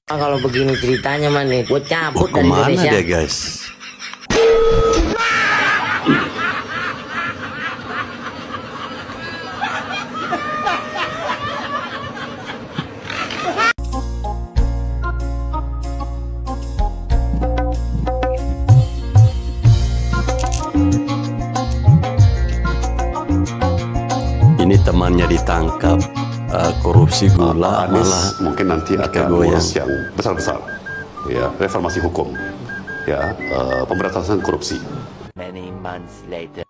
Kalau begini ceritanya mah nih, gue cabut dari Kemana Indonesia. dia guys? Ini temannya ditangkap korupsi gula, Anies malah mungkin nanti akan ngurus yang besar-besar, ya, reformasi hukum, ya, pemberantasan korupsi. Many months later.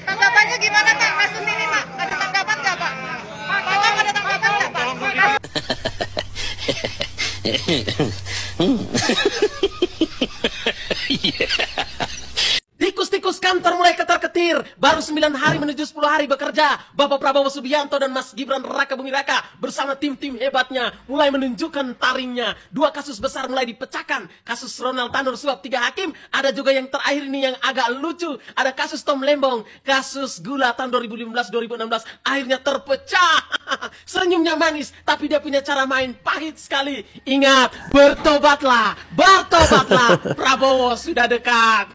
Tanggapannya gimana Pak kasus ini Pak? Ada tanggapan nggak Pak? Tolong ada tanggapan nggak Pak? Tikus-tikus kantor mulai ketar-ketir. Baru 9 hari menuju 10 hari bekerja, Bapak Prabowo Subianto dan Mas Gibran Raka Buming Raka bersama tim-tim hebatnya mulai menunjukkan taringnya. 2 kasus besar mulai dipecahkan. Kasus Ronald Tanur suap 3 hakim. Ada juga yang terakhir ini yang agak lucu. Ada kasus Tom Lembong. Kasus gula tahun 2015-2016 akhirnya terpecah. Senyumnya manis, tapi dia punya cara main pahit sekali. Ingat, bertobatlah, bertobatlah. Prabowo sudah dekat.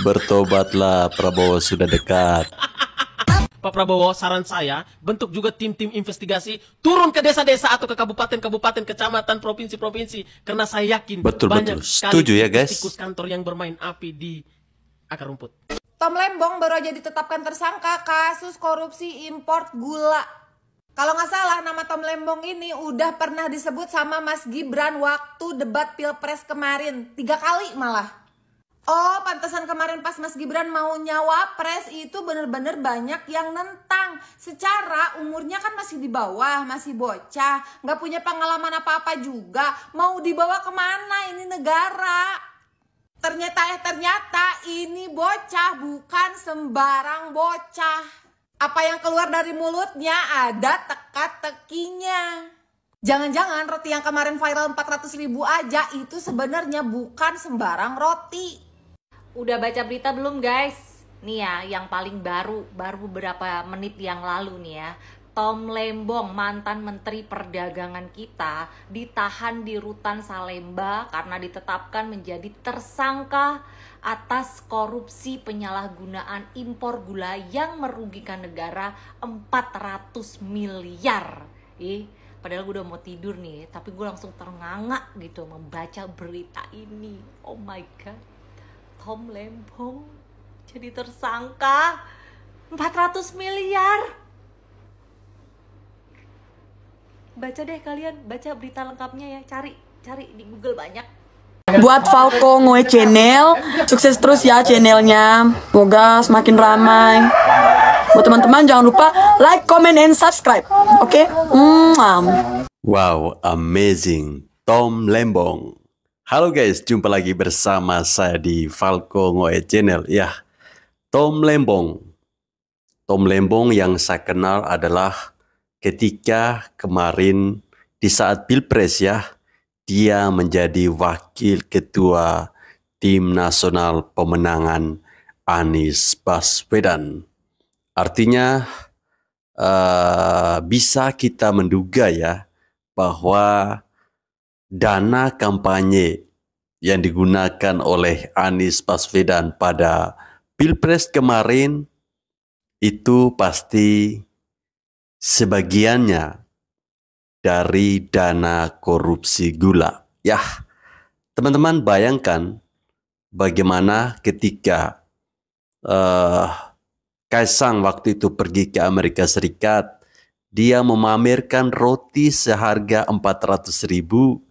bertobatlah, Prabowo sudah dekat. Pak Prabowo, saran saya, bentuk juga tim-tim investigasi, turun ke desa-desa atau ke kabupaten-kabupaten, kecamatan, provinsi-provinsi, karena saya yakin Betul, banyak setuju ya guys. tikus kantor yang bermain api di akar rumput. Tom Lembong baru aja ditetapkan tersangka kasus korupsi import gula. Kalau nggak salah nama Tom Lembong ini udah pernah disebut sama Mas Gibran waktu debat Pilpres kemarin. 3 kali malah. Oh, pantesan kemarin pas Mas Gibran mau nyawapres itu bener-bener banyak yang nentang. Secara umurnya kan masih di bawah, masih bocah, nggak punya pengalaman apa-apa juga. Mau dibawa kemana ini negara? Ternyata ini bocah bukan sembarang bocah. Apa yang keluar dari mulutnya ada teka-tekinya. Jangan-jangan roti yang kemarin viral 400.000 aja itu sebenarnya bukan sembarang roti. Udah baca berita belum guys? Nih ya, yang paling baru beberapa menit yang lalu nih ya. Tom Lembong, mantan Menteri Perdagangan kita, ditahan di Rutan Salemba karena ditetapkan menjadi tersangka atas korupsi penyalahgunaan impor gula yang merugikan negara 400 miliar. Padahal gue udah mau tidur nih, tapi gue langsung ternganga gitu membaca berita ini. Oh my god. Tom Lembong jadi tersangka 400 miliar. Baca deh kalian, baca berita lengkapnya ya, cari di Google banyak. Buat Falco Ngoe Channel, sukses terus ya channelnya. Semoga semakin ramai. Buat teman-teman jangan lupa like, comment, and subscribe. Oke? Wow, amazing. Tom Lembong. Halo guys, jumpa lagi bersama saya di Falco Ngoe Channel. Ya, Tom Lembong. Tom Lembong yang saya kenal adalah ketika kemarin di saat Pilpres ya, dia menjadi wakil ketua tim nasional pemenangan Anies Baswedan. Artinya bisa kita menduga ya bahwa dana kampanye yang digunakan oleh Anies Baswedan pada Pilpres kemarin itu pasti sebagiannya dari dana korupsi gula. Ya, teman-teman bayangkan bagaimana ketika Kaisang waktu itu pergi ke Amerika Serikat, dia memamerkan roti seharga 400.000.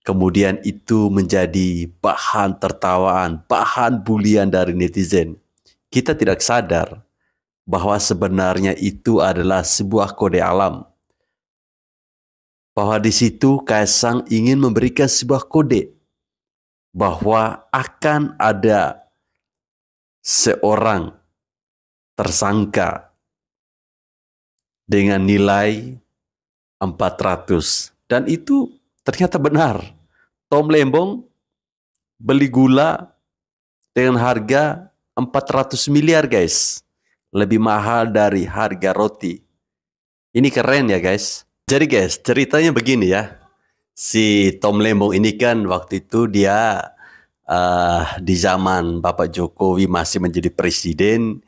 Kemudian itu menjadi bahan tertawaan, bahan bulian dari netizen. Kita tidak sadar bahwa sebenarnya itu adalah sebuah kode alam. Bahwa di situ Kaisang ingin memberikan sebuah kode bahwa akan ada seorang tersangka dengan nilai 400. Dan itu ternyata benar. Tom Lembong beli gula dengan harga 400 miliar guys. Lebih mahal dari harga roti. Ini keren ya guys. Jadi guys, ceritanya begini ya. Si Tom Lembong ini kan waktu itu dia di zaman Bapak Jokowi masih menjadi presiden,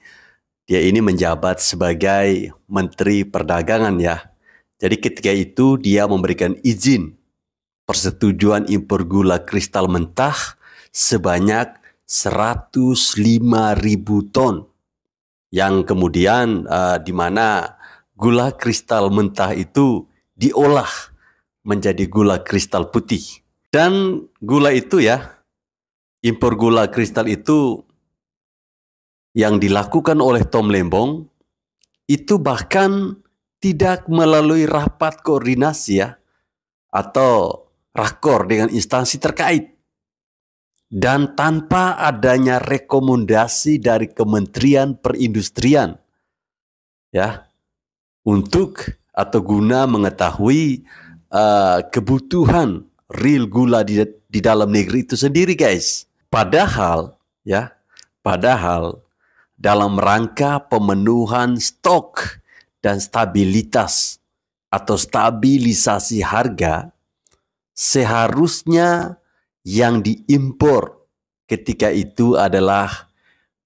dia ini menjabat sebagai Menteri Perdagangan ya. Jadi ketika itu dia memberikan izin persetujuan impor gula kristal mentah sebanyak 105.000 ton. Yang kemudian di mana gula kristal mentah itu diolah menjadi gula kristal putih. Dan gula itu ya, impor gula kristal itu yang dilakukan oleh Tom Lembong itu bahkan tidak melalui rapat koordinasi ya, atau rakor dengan instansi terkait. Dan tanpa adanya rekomendasi dari Kementerian Perindustrian ya, untuk atau guna mengetahui kebutuhan real gula di dalam negeri itu sendiri guys. Padahal dalam rangka pemenuhan stok dan stabilitas atau stabilisasi harga, seharusnya yang diimpor ketika itu adalah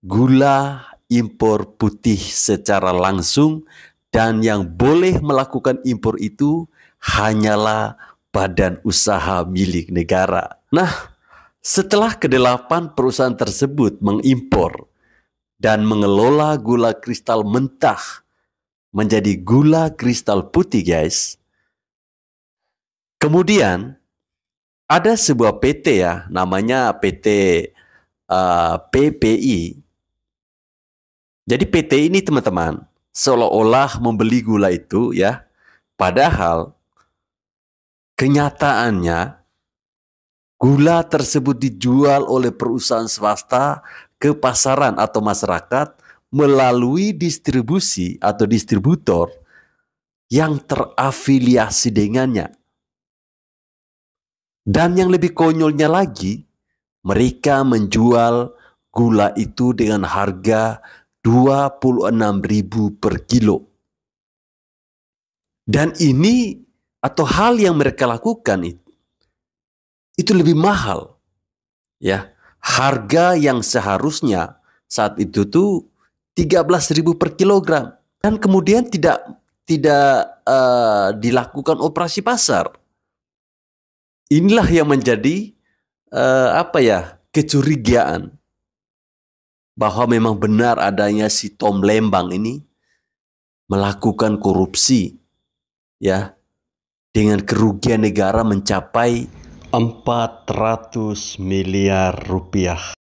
gula impor putih secara langsung, dan yang boleh melakukan impor itu hanyalah badan usaha milik negara. Nah, setelah ke-8 perusahaan tersebut mengimpor dan mengelola gula kristal mentah menjadi gula kristal putih guys, kemudian ada sebuah PT ya, namanya PT PPI. Jadi PT ini teman-teman seolah-olah membeli gula itu ya, padahal kenyataannya gula tersebut dijual oleh perusahaan swasta ke pasaran atau masyarakat melalui distribusi atau distributor yang terafiliasi dengannya. Dan yang lebih konyolnya lagi, mereka menjual gula itu dengan harga 26.000 per kilo. Dan ini atau hal yang mereka lakukan itu lebih mahal. Ya, harga yang seharusnya saat itu tuh 13.000 per kilogram. Dan kemudian tidak dilakukan operasi pasar. Inilah yang menjadi kecurigaan bahwa memang benar adanya si Tom Lembong ini melakukan korupsi ya, dengan kerugian negara mencapai 400 miliar rupiah.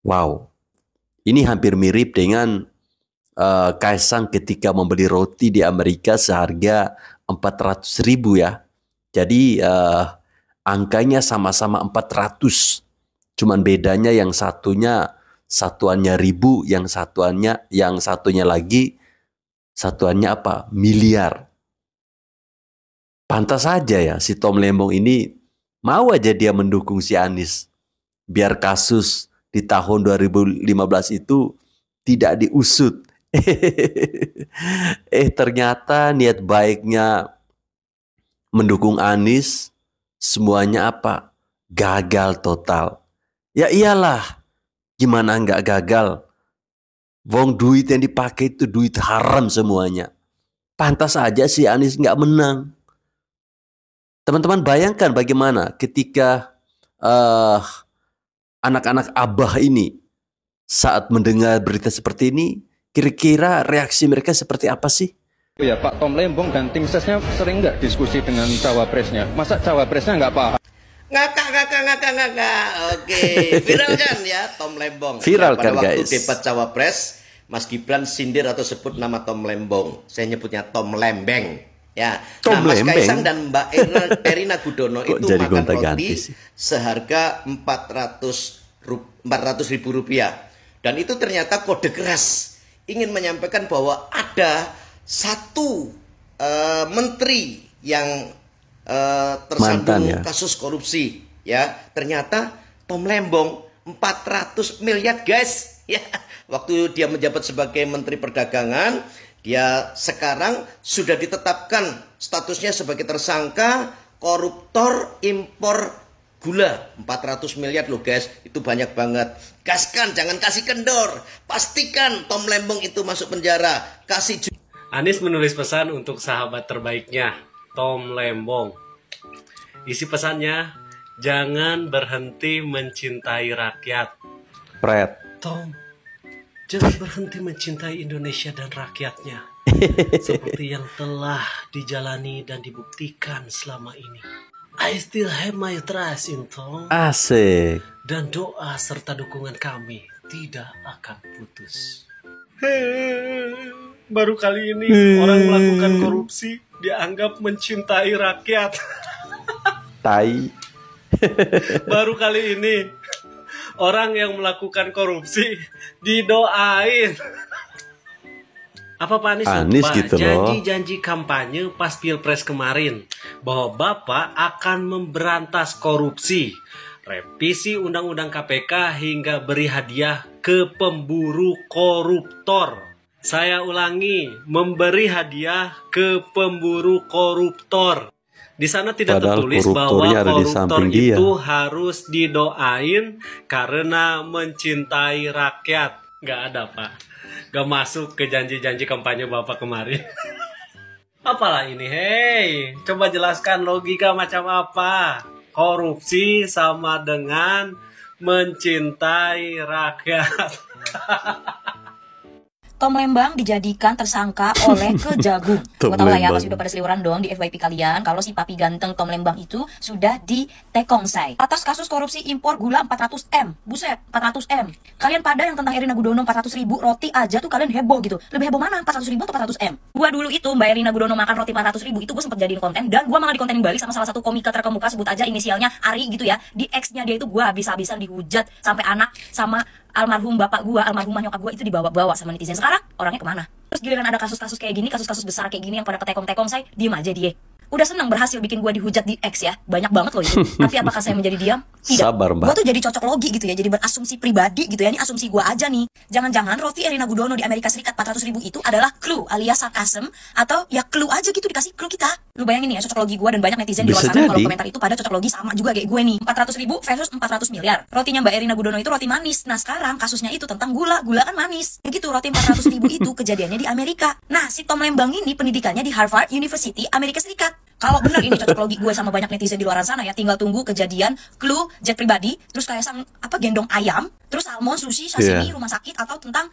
Wow, ini hampir mirip dengan Kaisang ketika membeli roti di Amerika seharga 400.000 ya. Jadi angkanya sama-sama 400. Cuman bedanya yang satunya satuannya ribu, yang satunya lagi satuannya apa? Miliar. Pantas saja ya si Tom Lembong ini mau aja dia mendukung si Anies biar kasus di tahun 2015 itu tidak diusut. Ternyata niat baiknya mendukung Anies semuanya apa? Gagal total. Ya iyalah, gimana nggak gagal? Wong duit yang dipakai itu duit haram semuanya. Pantas aja si Anies nggak menang. Teman-teman bayangkan bagaimana ketika anak-anak abah ini saat mendengar berita seperti ini, kira-kira reaksi mereka seperti apa sih? Ya Pak Tom Lembong dan tim sesnya sering nggak diskusi dengan cawapresnya? Masa cawapresnya nggak paham? Ngakak. Oke, viral kan ya Tom Lembong. Viral ya, kan pada waktu guys. debat cawapres, Mas Gibran sindir atau sebut nama Tom Lembong. Saya nyebutnya Tom Lembeng. Ya, Tom Mas Lembeng. Kaisang dan Mbak Erina Gudono Kok itu jadi makan gonta-ganti roti sih? seharga 400.000 rupiah. Dan itu ternyata kode keras ingin menyampaikan bahwa ada satu menteri yang tersandung kasus korupsi ya, ternyata Tom Lembong 400 miliar guys ya, waktu dia menjabat sebagai Menteri Perdagangan Dia sekarang sudah ditetapkan statusnya sebagai tersangka koruptor impor gula. 400 miliar loh guys, itu banyak banget. Gaskan, jangan kasih kendor. Pastikan Tom Lembong itu masuk penjara. Kasih Anies menulis pesan untuk sahabat terbaiknya, Tom Lembong. Isi pesannya, jangan berhenti mencintai rakyat. Tom, jangan berhenti mencintai Indonesia dan rakyatnya. Seperti yang telah dijalani dan dibuktikan selama ini. I still have my trust in Tom. Asik. Dan doa serta dukungan kami tidak akan putus. Baru kali ini orang melakukan korupsi dianggap mencintai rakyat. Tai. Baru kali ini orang yang melakukan korupsi didoain. Apa Pak Anies lupa gitu loh. janji-janji kampanye pas Pilpres kemarin bahwa Bapak akan memberantas korupsi, revisi Undang-Undang KPK hingga beri hadiah ke pemburu koruptor. Saya ulangi, memberi hadiah ke pemburu koruptor. Di sana tidak tertulis bahwa koruptor itu harus didoain karena mencintai rakyat. Nggak ada Pak. Nggak masuk ke janji-janji kampanye Bapak kemarin. Apalah ini, hei. Coba jelaskan logika macam apa. Korupsi sama dengan mencintai rakyat. Tom Lembang dijadikan tersangka oleh Kejagung. Gue tau lah ya, pasti udah pada seliweran dong di FYP kalian kalau si papi ganteng Tom Lembang itu sudah ditekongsai atas kasus korupsi impor gula 400M. Buset, 400M. Kalian pada yang tentang Erina Gudono 400.000 roti aja tuh kalian heboh gitu. Lebih heboh mana, 400.000 atau 400M? Gua dulu itu Mbak Erina Gudono makan roti 400.000 itu gue sempet jadiin konten, dan gue malah dikontenin balik sama salah satu komika terkemuka, sebut aja inisialnya Ari gitu ya. Di X-nya dia itu gue habis-habisan dihujat sampai anak sama almarhum bapak gua, almarhumah nyokap gua itu dibawa-bawa sama netizen. Sekarang orangnya kemana? Terus giliran ada kasus-kasus kayak gini, kasus-kasus besar kayak gini yang pada ketekong-tekong, saya diem aja dia. Udah seneng berhasil bikin gua dihujat di X ya, banyak banget loh itu. Tapi apakah saya menjadi diam? Tidak. Sabar, Mbak. Gua tuh jadi cocok logi gitu ya, jadi berasumsi pribadi gitu ya. Ini asumsi gua aja nih. Jangan-jangan roti Erina Gudono di Amerika Serikat 400.000 itu adalah clue alias sarkasm, atau ya clue aja gitu, dikasih clue kita. Lu bayangin nih ya, cocok logi gua dan banyak netizen di luar sana kalau komentar itu pada cocok logi sama juga kayak gue nih. 400.000 versus 400 miliar. Rotinya Mbak Erina Gudono itu roti manis. Nah sekarang kasusnya itu tentang gula kan manis. Begitu roti 400.000 itu kejadiannya di Amerika. Nah si Tom Lembang ini pendidikannya di Harvard University Amerika Serikat. Kalau benar ini cocok logi gue sama banyak netizen di luar sana ya, tinggal tunggu kejadian clue jet pribadi, terus kayak sang gendong ayam, terus salmon, sushi, sashimi, rumah sakit, atau tentang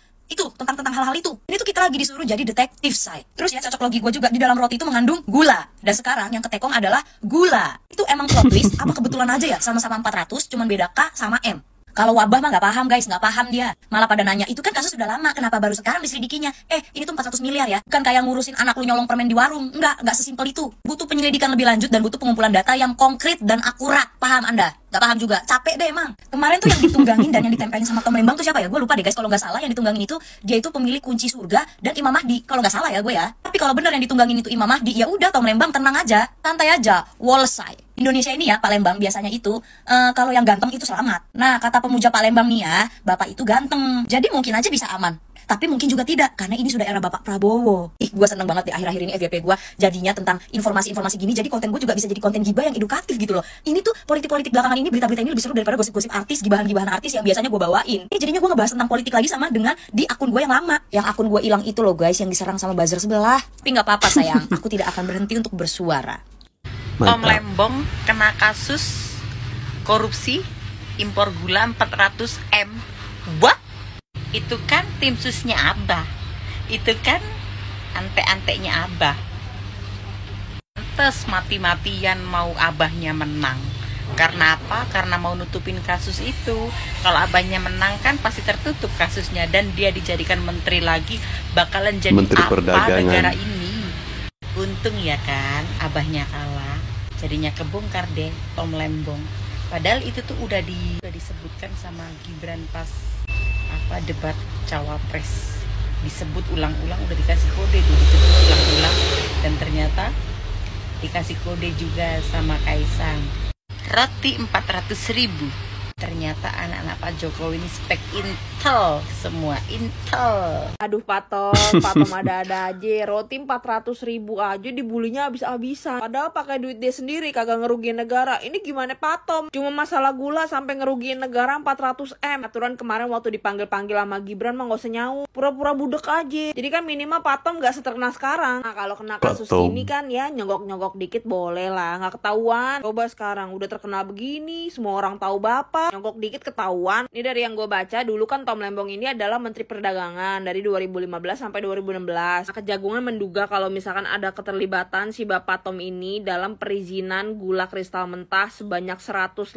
hal-hal itu. Ini tuh kita lagi disuruh jadi detektif, say. Terus ya cocok logi gue juga, di dalam roti itu mengandung gula. Dan sekarang yang ketekong adalah gula. Itu emang plot twist apa kebetulan aja ya, sama-sama 400 cuman beda K sama M. Kalau wabah mah nggak paham guys, nggak paham dia. Malah pada nanya, itu kan kasus sudah lama, kenapa baru sekarang diselidikinya? Ini tuh 400 miliar ya, bukan kayak ngurusin anak lu nyolong permen di warung. Nggak sesimpel itu. Butuh penyelidikan lebih lanjut dan butuh pengumpulan data yang konkret dan akurat. Paham Anda? Nggak paham juga, capek deh emang. Kemarin tuh yang ditunggangin dan yang ditempelin sama Tom Lembang tuh siapa ya? Gue lupa deh guys, kalau nggak salah yang ditunggangin itu, dia itu pemilik kunci surga dan Imam Mahdi. Kalau nggak salah ya gue ya. Tapi kalau benar yang ditunggangin itu Imam Mahdi, ya udah Tom Lembang tenang aja, santai aja, wolsai. Indonesia ini ya, Palembang biasanya itu kalau yang ganteng itu selamat. Nah, kata pemuja Palembang nih ya, Bapak itu ganteng. Jadi mungkin aja bisa aman. Tapi mungkin juga tidak, karena ini sudah era Bapak Prabowo. Gue seneng banget di akhir-akhir ini FYP gue jadinya tentang informasi-informasi gini. Jadi konten gue juga bisa jadi konten gibah yang edukatif gitu loh. Ini tuh politik-politik belakangan ini, berita-berita ini lebih seru daripada gosip-gosip artis, gibahan-gibahan artis yang biasanya gue bawain. Ini jadinya gue ngebahas tentang politik lagi sama dengan di akun gue yang lama. Yang akun gue hilang itu loh guys, yang diserang sama buzzer sebelah. Tapi nggak apa-apa sayang, aku tidak akan berhenti untuk bersuara. Tom Lembong kena kasus korupsi impor gula 400M. What? Itu kan tim susnya Abah. Itu kan ante-antenya Abah. Pantes mati-matian mau Abahnya menang. Karena apa? Karena mau nutupin kasus itu. Kalau Abahnya menang kan pasti tertutup kasusnya, dan dia dijadikan menteri lagi, bakalan jadi Menteri apa Perdagangan. negara ini. Untung ya kan Abahnya kalah, jadinya kebongkar deh Tom Lembong. Padahal itu tuh udah disebutkan sama Gibran pas debat cawapres, disebut ulang-ulang, udah dikasih kode tuh, disebut ulang-ulang, dan ternyata dikasih kode juga sama Kaisang. Roti 400.000 Ternyata anak-anak Pak Jokowi ini spek intel semua, intel. Aduh Patom ada-ada aja. Roti 400.000 aja dibulinya habis-habisan. Padahal pakai duit dia sendiri kagak ngerugiin negara. Ini gimana Patom? Cuma masalah gula sampai ngerugiin negara 400M. Aturan kemarin waktu dipanggil-panggil sama Gibran mah gak usah nyaut. Pura-pura budek aja. Jadi kan minimal Patom gak seterkenal sekarang. Nah kalau kena kasus ini kan ya nyogok-nyogok dikit boleh lah. Gak ketahuan. Coba sekarang udah terkenal begini. Semua orang tahu Bapak. Nyogok dikit ketahuan. Ini dari yang gue baca, dulu kan Tom Lembong ini adalah Menteri Perdagangan dari 2015 sampai 2016. Nah, Kejagungan menduga kalau misalkan ada keterlibatan si Bapak Tom ini dalam perizinan gula kristal mentah sebanyak 105.000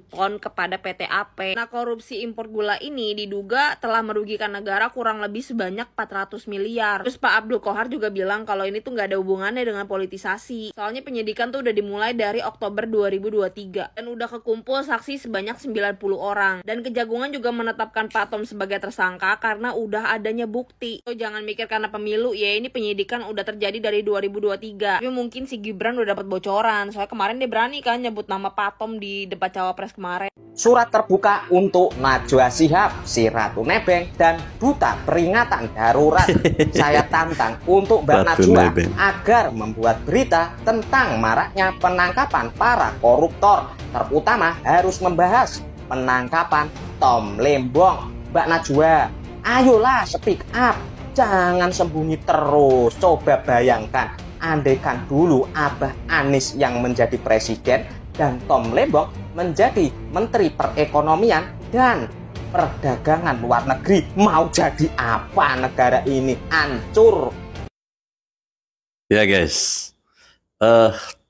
ton kepada PT AP. Nah, korupsi impor gula ini diduga telah merugikan negara kurang lebih sebanyak 400 miliar. Terus Pak Abdul Kohar juga bilang kalau ini tuh nggak ada hubungannya dengan politisasi. Soalnya penyidikan tuh udah dimulai dari Oktober 2023 dan udah kekumpul saksi sebanyak 90 orang. Dan Kejagungan juga menetapkan Pak Tom sebagai tersangka karena udah adanya bukti. So, jangan mikir karena pemilu ya, ini penyidikan udah terjadi dari 2023. Tapi mungkin si Gibran udah dapat bocoran. Soalnya kemarin dia berani kan nyebut nama Pak Tom di debat cawapres kemarin. Surat terbuka untuk Najwa Shihab, si Ratu Nebeng, dan Duta Peringatan Darurat. Saya tantang untuk Mbak Najwa agar membuat berita tentang maraknya penangkapan para koruptor. Terutama harus membahas penangkapan Tom Lembong. Mbak Najwa, ayolah speak up, jangan sembunyi terus. Coba bayangkan, andaikan dulu Abah Anies yang menjadi presiden dan Tom Lembong menjadi Menteri Perekonomian dan Perdagangan Luar Negeri, mau jadi apa negara ini? Hancur. Ya guys,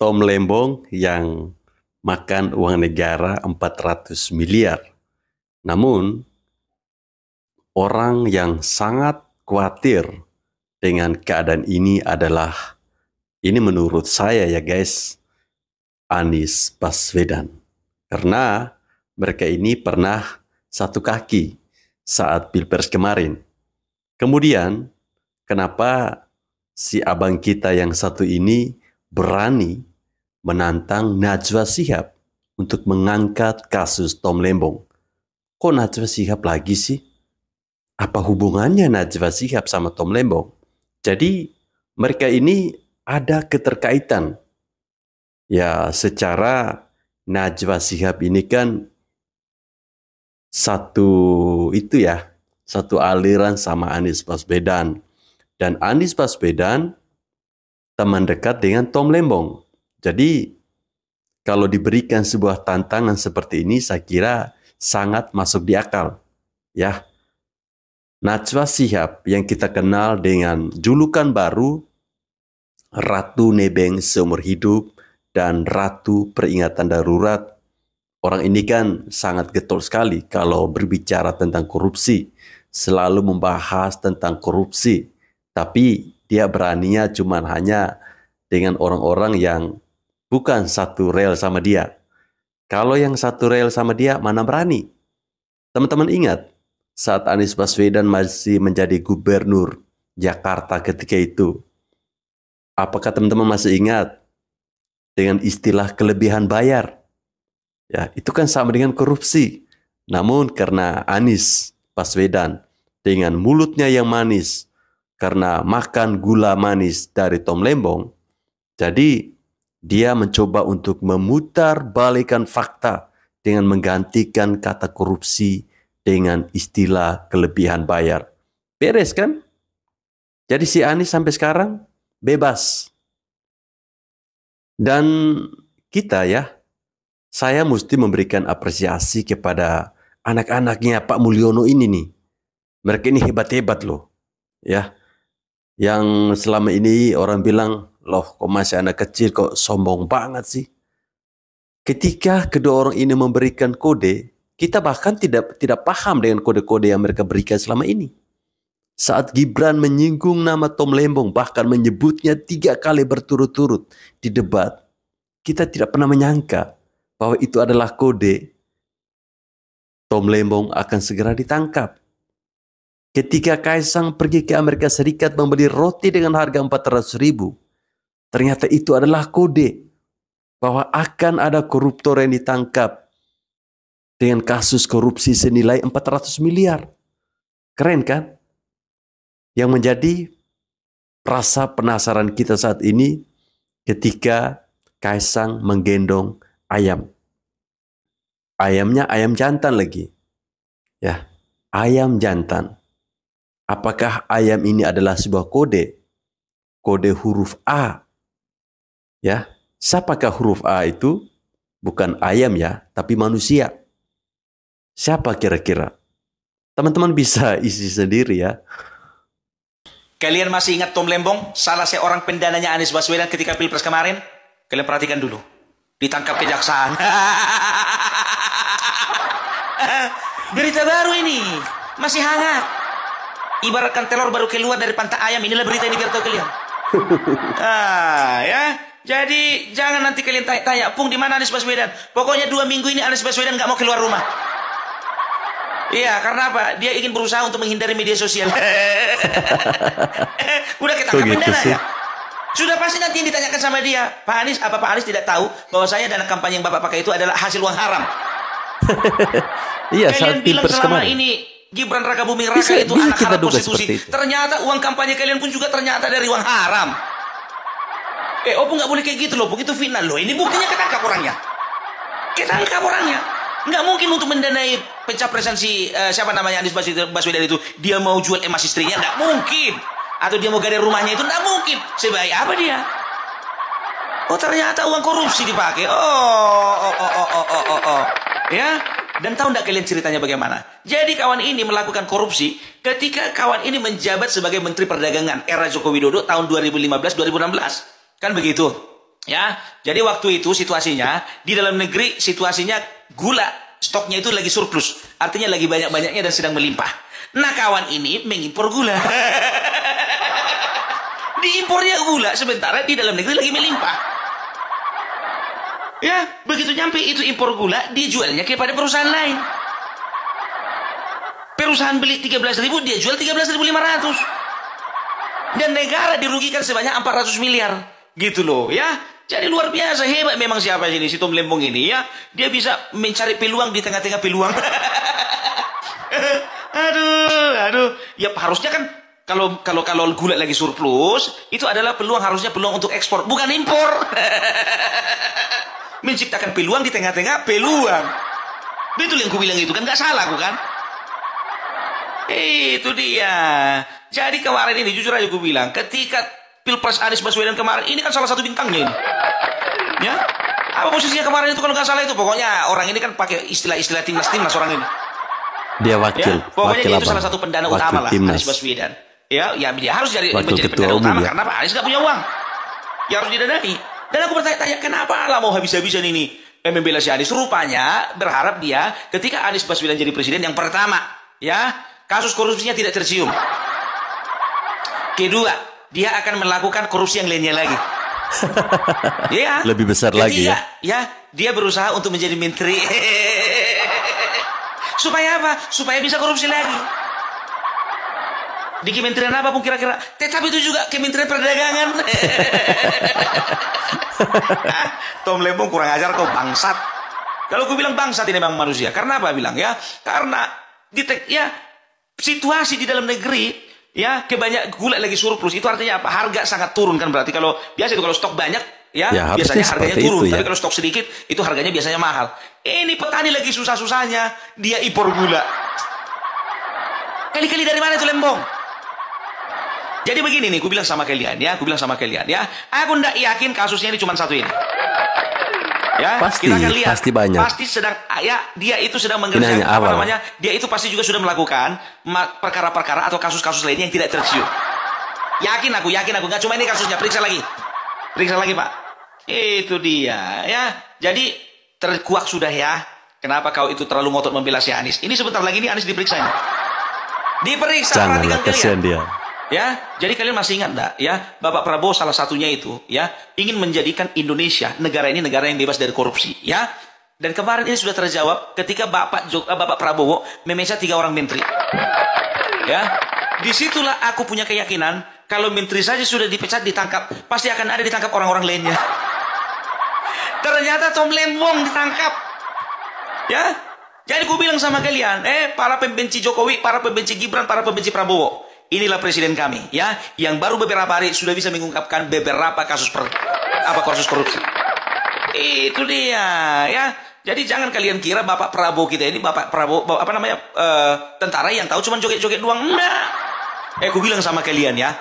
Tom Lembong yang makan uang negara 400 miliar. Namun, orang yang sangat khawatir dengan keadaan ini adalah, ini menurut saya ya guys, Anies Baswedan. Karena mereka ini pernah satu kaki saat Pilpres kemarin. Kemudian, kenapa si abang kita yang satu ini berani menantang Najwa Shihab untuk mengangkat kasus Tom Lembong? Kok Najwa Shihab lagi sih? Apa hubungannya Najwa Shihab sama Tom Lembong? Jadi mereka ini ada keterkaitan. Ya secara Najwa Shihab ini kan satu aliran sama Anies Baswedan. Dan Anies Baswedan teman dekat dengan Tom Lembong. Jadi kalau diberikan sebuah tantangan seperti ini, saya kira sangat masuk di akal. Ya, Najwa Shihab yang kita kenal dengan julukan baru Ratu Nebeng seumur hidup dan Ratu Peringatan Darurat. Orang ini kan sangat getol sekali kalau berbicara tentang korupsi, selalu membahas tentang korupsi. Tapi dia beraninya cuma hanya dengan orang-orang yang bukan satu rel sama dia. Kalau yang satu rel sama dia, mana berani? Teman-teman ingat, saat Anies Baswedan masih menjadi gubernur Jakarta ketika itu, apakah teman-teman masih ingat dengan istilah kelebihan bayar? Ya, itu kan sama dengan korupsi. Namun karena Anies Baswedan dengan mulutnya yang manis, karena makan gula manis dari Tom Lembong, jadi dia mencoba untuk memutar balikan fakta dengan menggantikan kata korupsi dengan istilah kelebihan bayar. Beres kan? Jadi si Anies sampai sekarang bebas. Dan kita ya, saya mesti memberikan apresiasi kepada anak-anaknya Pak Mulyono ini nih. Mereka ini hebat-hebat loh. Ya, yang selama ini orang bilang, loh kok masih anak kecil kok sombong banget sih. Ketika kedua orang ini memberikan kode, kita bahkan tidak paham dengan kode-kode yang mereka berikan selama ini. Saat Gibran menyinggung nama Tom Lembong, bahkan menyebutnya 3 kali berturut-turut di debat, kita tidak pernah menyangka bahwa itu adalah kode Tom Lembong akan segera ditangkap. Ketika Kaisang pergi ke Amerika Serikat membeli roti dengan harga 400.000, ternyata itu adalah kode bahwa akan ada koruptor yang ditangkap. dengan kasus korupsi senilai 400 miliar. Keren kan? Yang menjadi rasa penasaran kita saat ini ketika Kaisang menggendong ayam. Ayamnya ayam jantan lagi. Ya, ayam jantan. Apakah ayam ini adalah sebuah kode? Kode huruf A. Ya, siapakah huruf A itu? Bukan ayam ya, tapi manusia. Siapa kira-kira? Teman-teman bisa isi sendiri ya. Kalian masih ingat Tom Lembong, salah seorang pendananya Anies Baswedan ketika Pilpres kemarin? Kalian perhatikan dulu. Ditangkap kejaksaan. Berita baru ini. Masih hangat. Ibaratkan telur baru keluar dari pantai ayam. Inilah berita ini biar tahu kalian. Ya. Jadi jangan nanti kalian tanya, Pung di mana Anies Baswedan? Pokoknya 2 minggu ini Anies Baswedan nggak mau keluar rumah. Iya, karena apa? Dia ingin berusaha untuk menghindari media sosial. Udah ketangkap pendana ya. Sudah pasti nanti yang ditanyakan sama dia, Pak Anies, apa Pak Anies tidak tahu bahwa saya dana kampanye yang Bapak pakai itu adalah hasil uang haram? Iya, kalian bilang selama ini Gibran Raka Buming Raka itu anak haram konstitusi. Ternyata uang kampanye kalian pun juga ternyata dari uang haram. Opung nggak boleh kayak gitu loh, Opung itu final loh. Ini buktinya ketangkap orangnya. Ketangkap orangnya. Nggak mungkin untuk mendanai pencapresan siapa namanya Anies Baswedan itu dia mau jual emas istrinya, nggak mungkin. Atau dia mau gadai rumahnya itu nggak mungkin. Sebaik apa dia? Oh ternyata uang korupsi dipakai. Ya. Dan tahu nggak kalian ceritanya bagaimana? Jadi kawan ini melakukan korupsi ketika kawan ini menjabat sebagai Menteri Perdagangan era Joko Widodo tahun 2015-2016. Kan begitu. Ya, jadi waktu itu situasinya di dalam negeri situasinya gula stoknya itu lagi surplus, artinya lagi banyak-banyaknya dan sedang melimpah. Nah kawan ini mengimpor gula, diimpornya gula sementara di dalam negeri lagi melimpah. Ya, begitu nyampe itu impor gula dijualnya kepada perusahaan lain. Perusahaan beli 13.000 dia jual 13.500 dan negara dirugikan sebanyak 400 miliar. Gitu loh ya. Jadi luar biasa hebat memang siapa ini si Tom Lembong ini ya. Dia bisa mencari peluang di tengah-tengah peluang. aduh. Ya harusnya kan kalau gula lagi surplus itu adalah harusnya peluang untuk ekspor bukan impor. Menciptakan peluang di tengah-tengah peluang. Betul yang ku bilang itu kan nggak salah aku kan. Itu dia. Jadi kemarin ini jujur aja ku bilang ketika Pilpres Anies Baswedan kemarin ini kan salah satu bintangnya ini. Ya. Apa posisinya kemarin itu kalau nggak salah itu? Pokoknya orang ini kan pakai istilah-istilah timnas orang ini. Dia wakil. Ya? Pokoknya wakil dia itu salah satu pendana utama lah timnas. Anies Baswedan. Ya dia harus menjadi ketua pendana umum, utama ya? karena Pak Anies nggak punya uang. Ya harus didanai. Dan aku bertanya-tanya kenapa lah mau habis-habisan ini membela si Anies? Rupanya berharap dia ketika Anies Baswedan jadi presiden yang pertama, ya kasus korupsinya tidak tercium. Kedua, dia akan melakukan korupsi yang lainnya lagi. Ya. Lebih besar lagi ya. Ya, dia berusaha untuk menjadi menteri. Supaya apa? Supaya bisa korupsi lagi. Di kementerian apa pun kira-kira. Tetapi itu juga Kementerian Perdagangan. Tom Lembong kurang ajar kau bangsat. Kalau aku bilang bangsat ini memang manusia. Karena apa bilang ya? Karena situasi di dalam negeri ya gula lagi surplus itu artinya apa? Harga sangat turun kan berarti kalau biasa itu kalau stok banyak ya biasanya harganya turun tapi kalau stok sedikit itu harganya biasanya mahal. Ini petani lagi susah-susahnya dia impor gula. Kali-kali dari mana itu Lembong? Jadi begini nih, aku bilang sama kalian ya, aku ndak yakin kasusnya ini cuma satu ini. Ya, pasti, kita akan lihat. Pasti banyak. Pasti sedang, ya, dia itu sedang mengerjakan apa namanya? Dia itu pasti juga sudah melakukan perkara-perkara atau kasus-kasus lainnya yang tidak tercium. Yakin aku, nggak cuma ini kasusnya. Periksa lagi, Pak. Itu dia, ya. Jadi terkuak sudah ya. Kenapa kau itu terlalu ngotot membela si Anies? Ini sebentar lagi nih Anies diperiksa ini. Diperiksa, perhatikan kalian. Dia. Ya, jadi kalian masih ingat enggak ya, Bapak Prabowo salah satunya itu ya, ingin menjadikan Indonesia negara ini negara yang bebas dari korupsi, ya. Dan kemarin ini sudah terjawab ketika Bapak Prabowo memecat 3 orang menteri. Ya. Disitulah aku punya keyakinan kalau menteri saja sudah dipecat ditangkap, pasti akan ada ditangkap orang-orang lainnya. Ternyata Tom Lembong ditangkap. Ya. Jadi gue bilang sama kalian, para pembenci Jokowi, para pembenci Gibran, para pembenci Prabowo, inilah presiden kami, ya, yang baru beberapa hari sudah bisa mengungkapkan beberapa kasus korupsi. Itu dia, ya. Jadi jangan kalian kira Bapak Prabowo kita ini, Bapak Prabowo, tentara yang tahu cuma joget-joget doang. Enggak. Aku bilang sama kalian ya,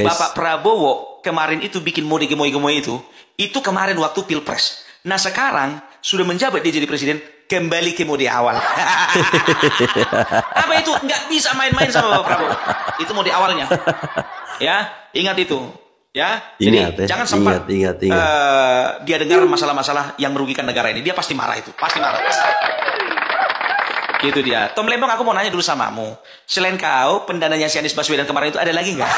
Bapak Prabowo kemarin itu bikin mode gemoy-gemoy itu kemarin waktu Pilpres. Nah sekarang sudah menjabat dia jadi presiden, kembali ke mode awal. Apa itu? Nggak bisa main-main sama Bapak Prabowo. Itu mode awalnya. Ya, ingat itu. Ya, jadi jangan sempat ingat. Dia dengar masalah-masalah yang merugikan negara ini. Dia pasti marah itu, pasti marah. Gitu dia. Tom Lembong, aku mau nanya dulu samamu. Selain kau, pendananya si Anies Baswedan kemarin itu ada lagi nggak?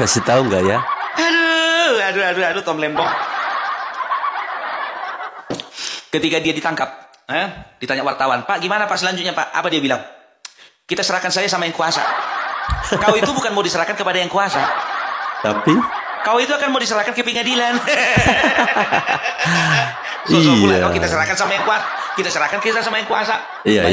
Kasih tahu nggak ya? Aduh, Tom Lembong. Ketika dia ditangkap, ditanya wartawan, Pak, gimana Pak selanjutnya Pak? Apa dia bilang? Kita serahkan saja sama yang kuasa. Kau itu bukan mau diserahkan kepada yang kuasa. Tapi? Kau itu akan mau diserahkan ke pengadilan. Iya. Kita serahkan sama yang kuasa. Kita serahkan sama yang kuasa. Iya,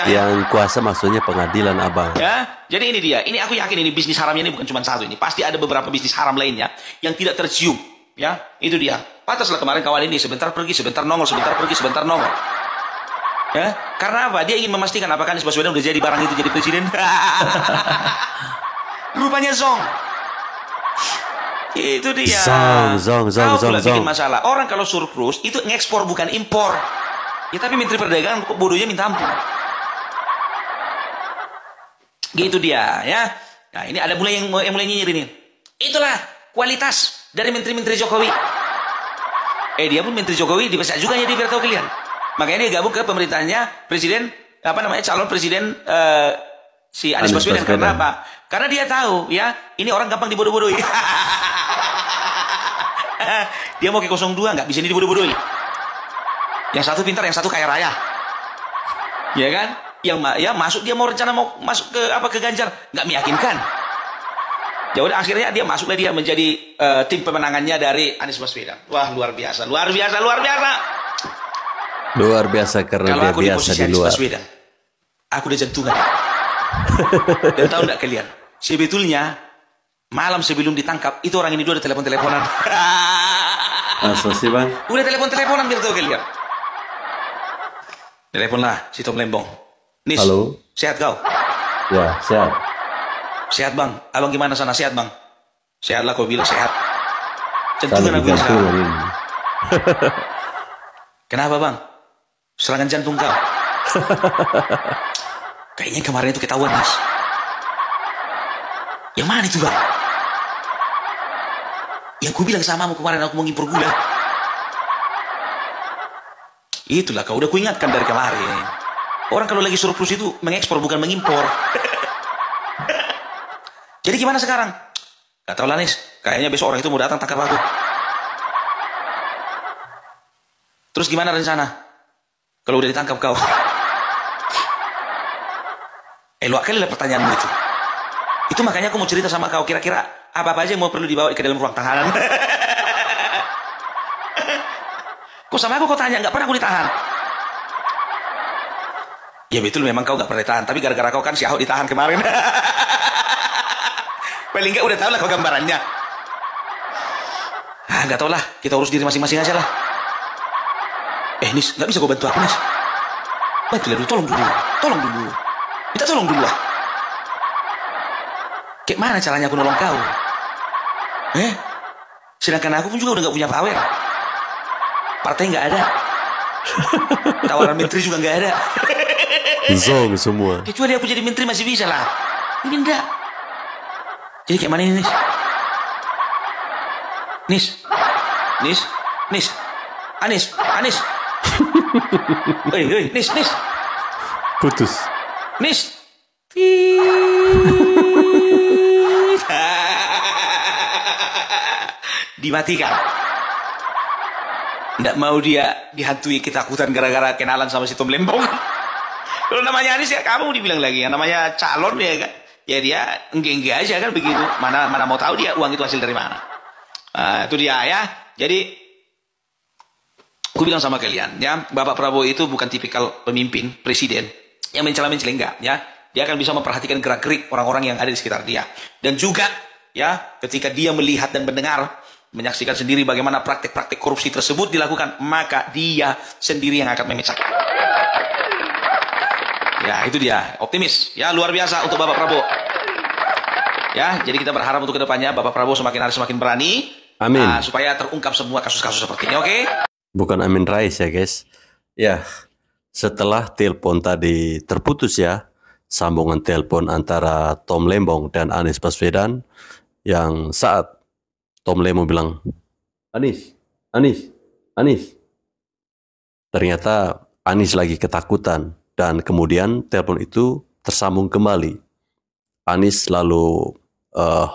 yang kuasa maksudnya pengadilan, Abang. Ya, jadi ini dia. Ini aku yakin ini bisnis haramnya ini bukan cuma satu ini. Pasti ada beberapa bisnis haram lainnya yang tidak tercium. Ya, itu dia. Pantaslah kemarin kawan ini sebentar pergi, sebentar nongol, sebentar pergi, sebentar nongol. Ya, karena apa? Dia ingin memastikan apakah Anies Baswedan udah jadi barang itu jadi presiden. Rupanya zong. Itu dia. Zong. Bikin masalah. Orang kalau surplus itu ngekspor bukan impor. Ya tapi Menteri Perdagangan kok bodohnya minta ampun. Gitu dia, ya. Nah ini ada mulai yang mulai nyinyir ini. Itulah kualitas dari menteri-menteri Jokowi. Dia pun menteri Jokowi dipecat juga ya, dia biar tahu kalian. Makanya dia gabung ke pemerintahannya presiden, calon presiden si Anies Baswedan. Karena apa? Karena dia tahu ya, ini orang gampang dibodoh-bodohi. Dia mau ke 02 nggak bisa dibodoh-bodohi. Yang satu pintar, yang satu kaya raya. Ya kan? Yang dia mau rencana mau masuk ke Ganjar, nggak meyakinkan. Ya udah akhirnya dia masuklah dia menjadi tim pemenangannya dari Anies Baswedan. Wah, luar biasa. Luar biasa karena kalau dia biasa di luar. Baswedan, aku udah jantungan. Dan tahu nggak kalian? Sebetulnya malam sebelum ditangkap itu orang ini udah telepon-teleponan. Masa sih Bang? Udah telepon-teleponan biar tahu kalian. Teleponlah si Tom Lembong. Nis, halo. Sehat kau? Ya, sehat. Sehat Bang. Abang gimana sana? Sehat Bang? Sehat lah kau bilang sehat. Jantungan aku sekarang. Kenapa Bang? Serangan jantung kau? Kayaknya kemarin itu ketahuan Mas. Yang mana itu Bang? Yang ku bilang samamu kemarin aku mau ngimpor gula. Itulah kau udah kuingatkan dari kemarin. Orang kalau lagi surplus itu mengekspor bukan mengimpor. Jadi gimana sekarang? Gak tahu lah Nis. Kayaknya besok orang itu mau datang tangkap aku. Terus gimana rencana? Kalau udah ditangkap kau. Elok kali lah pertanyaanmu itu. Itu makanya aku mau cerita sama kau. Kira-kira apa-apa aja yang mau perlu dibawa ke dalam ruang tahanan. Kok sama aku kau tanya? Gak pernah aku ditahan. Ya betul memang kau gak pernah ditahan. Tapi gara-gara kau kan si Ahok ditahan kemarin. Paling gak udah tahu lah kau gambarannya. Gak tau lah. Kita urus diri masing-masing aja lah. Nis, gak bisa kau bantu aku Nis. Bantu dulu, tolong dulu. Minta tolong dulu lah. Kayak mana caranya aku nolong kau? Sedangkan aku pun juga udah gak punya power. Partai gak ada. Tawaran menteri juga gak ada. Zong semua. Kecuali aku jadi menteri masih bisa lah. Ini enggak. Jadi kayak mana ini Nis? Nis. Anis. Hei, Nis. Putus. Nis. Dimatikan. Nggak mau dia dihantui ketakutan gara-gara kenalan sama si Tom Lembong. Kalau namanya Anies ya kamu dibilang lagi. Yang namanya calon ya kan. Ya dia enggak aja kan begitu. Mana mau tahu dia uang itu hasil dari mana. Itu dia ya. Jadi Aku bilang sama kalian, ya, Bapak Prabowo itu bukan tipikal pemimpin, presiden yang mencela-mencela, enggak, ya. Dia akan bisa memperhatikan gerak-gerik orang-orang yang ada di sekitar dia. Dan juga, ya, ketika dia melihat dan mendengar, menyaksikan sendiri bagaimana praktek-praktek korupsi tersebut dilakukan, maka dia sendiri yang akan memecahkan. Ya, itu dia, optimis, ya, luar biasa untuk Bapak Prabowo. Ya, jadi kita berharap untuk kedepannya Bapak Prabowo semakin hari semakin berani, amin, supaya terungkap semua kasus-kasus seperti ini, oke? Bukan Amin Rais ya guys. Ya, setelah telepon tadi terputus ya, sambungan telepon antara Tom Lembong dan Anies Baswedan, yang saat Tom Lembong bilang, Anies, ternyata Anies lagi ketakutan, dan kemudian telepon itu tersambung kembali. Anies lalu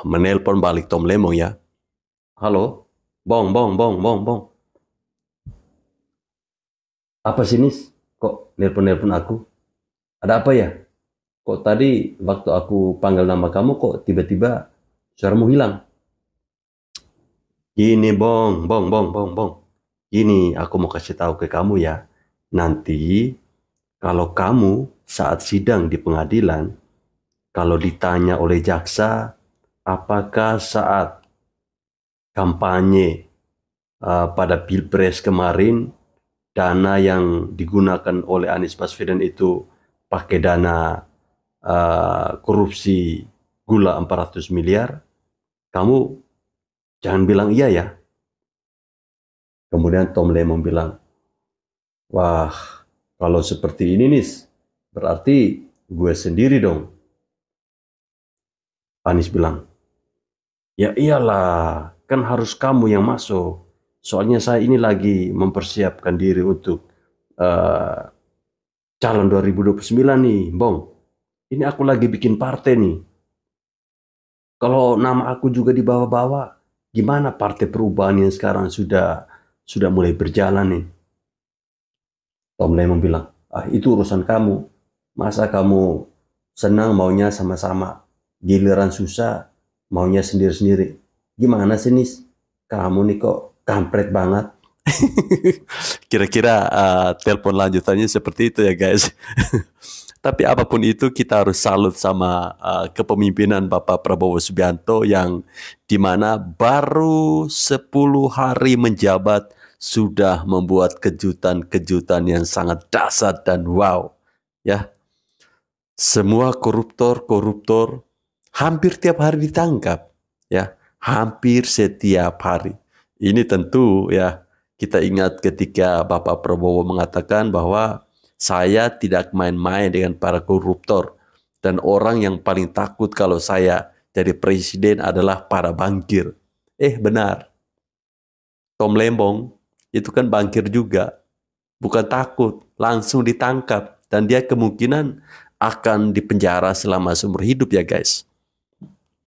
menelpon balik Tom Lembong ya. Halo, Bong. Apa sih Nis? Kok nelpon-nelpon aku? Ada apa ya? Kok tadi waktu aku panggil nama kamu kok tiba-tiba suaramu hilang? Gini Bong. Gini, aku mau kasih tahu ke kamu ya. Nanti kalau kamu saat sidang di pengadilan, kalau ditanya oleh jaksa, apakah saat kampanye pada Pilpres kemarin, dana yang digunakan oleh Anies Baswedan itu pakai dana korupsi gula 400 miliar, kamu jangan bilang iya ya. Kemudian Tom Lembong bilang, wah, kalau seperti ini Nis, berarti gue sendiri dong. Anies bilang, ya iyalah, kan harus kamu yang masuk. Soalnya saya ini lagi mempersiapkan diri untuk calon 2029 nih, Bong. Ini aku lagi bikin partai nih. Kalau nama aku juga dibawa-bawa, gimana partai perubahan yang sekarang sudah mulai berjalan nih? Tom Lembong bilang, itu urusan kamu. Masa kamu senang maunya sama-sama, giliran susah maunya sendiri-sendiri. Gimana sih Nis? Kamu nih kok kampret banget. Kira-kira telepon lanjutannya seperti itu ya guys. Tapi apapun itu kita harus salut sama kepemimpinan Bapak Prabowo Subianto yang dimana baru 10 hari menjabat sudah membuat kejutan-kejutan yang sangat dahsyat dan wow. Ya, semua koruptor hampir tiap hari ditangkap. Ya, hampir setiap hari. Ini tentu ya kita ingat ketika Bapak Prabowo mengatakan bahwa saya tidak main-main dengan para koruptor dan orang yang paling takut kalau saya jadi presiden adalah para bankir. Benar. Tom Lembong itu kan bankir juga. Bukan takut, langsung ditangkap dan dia kemungkinan akan dipenjara selama seumur hidup ya guys.